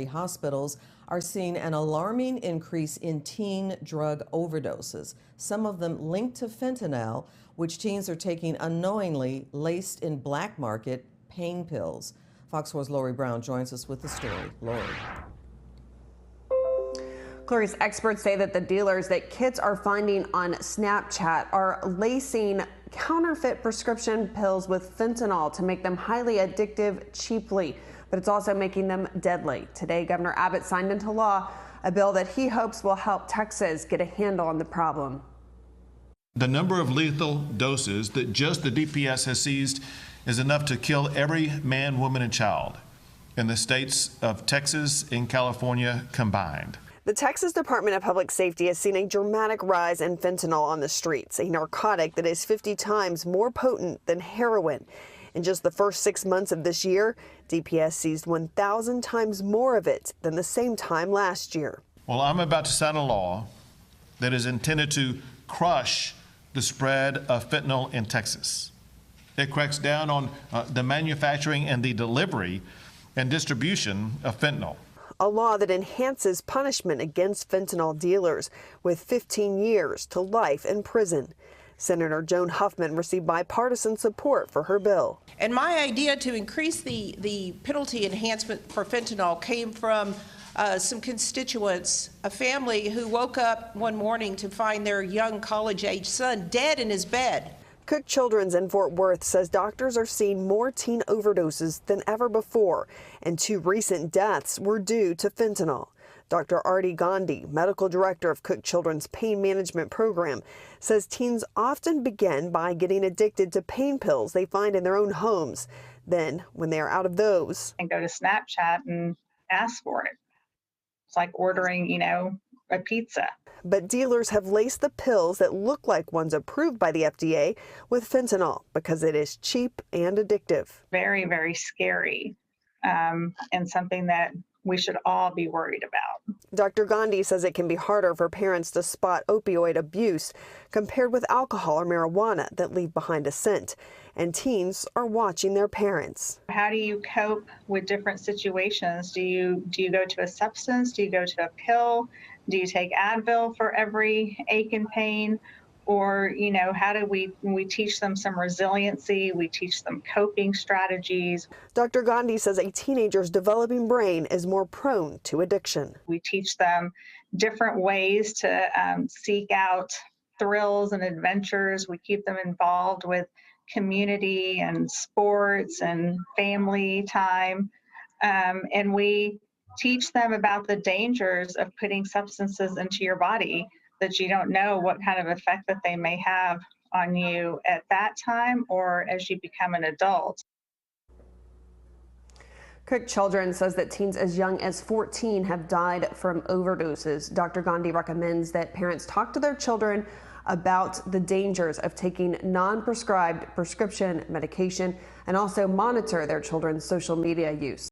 Hospitals are seeing an alarming increase in teen drug overdoses, some of them linked to fentanyl, which teens are taking unknowingly, laced in black market pain pills. Fox 4's Lori Brown joins us with the story. Lori. Clarice, experts say that the dealers that kids are finding on Snapchat are lacing counterfeit prescription pills with fentanyl to make them highly addictive cheaply, but it's also making them deadly. Today, Governor Abbott signed into law a bill that he hopes will help Texas get a handle on the problem. The number of lethal doses that just the DPS has seized is enough to kill every man, woman, and child in the states of Texas and California combined. The Texas Department of Public Safety has seen a dramatic rise in fentanyl on the streets, a narcotic that is 50 times more potent than heroin. In just the first 6 months of this year, DPS seized 1,000 times more of it than the same time last year. Well, I'm about to sign a law that is intended to crush the spread of fentanyl in Texas. It cracks down on the manufacturing and the delivery and distribution of fentanyl. A law that enhances punishment against fentanyl dealers with 15 years to life in prison. Senator Joan Huffman received bipartisan support for her bill. And my idea to increase the penalty enhancement for fentanyl came from some constituents, a family who woke up one morning to find their young college-age son dead in his bed. Cook Children's in Fort Worth says doctors are seeing more teen overdoses than ever before, and 2 recent deaths were due to fentanyl. Dr. Artie Gandhi, medical director of Cook Children's pain management program, says teens often begin by getting addicted to pain pills they find in their own homes. Then, when they are out of those, and go to Snapchat and ask for it. It's like ordering, a pizza. But dealers have laced the pills that look like ones approved by the FDA with fentanyl because it is cheap and addictive. Very, very scary, and something that we should all be worried about. Dr. Gandhi says it can be harder for parents to spot opioid abuse compared with alcohol or marijuana that leave behind a scent, and teens are watching their parents. How do you cope with different situations? Do you go to a substance? Do you go to a pill? Do you take Advil for every ache and pain? Or, how do we teach them some resiliency? We teach them coping strategies. Dr. Gandhi says a teenager's developing brain is more prone to addiction. We teach them different ways to seek out thrills and adventures. We keep them involved with community and sports and family time. And we teach them about the dangers of putting substances into your body that you don't know what kind of effect that they may have on you at that time or as you become an adult. Cook Children's says that teens as young as 14 have died from overdoses. Dr. Gandhi recommends that parents talk to their children about the dangers of taking non-prescribed prescription medication and also monitor their children's social media use.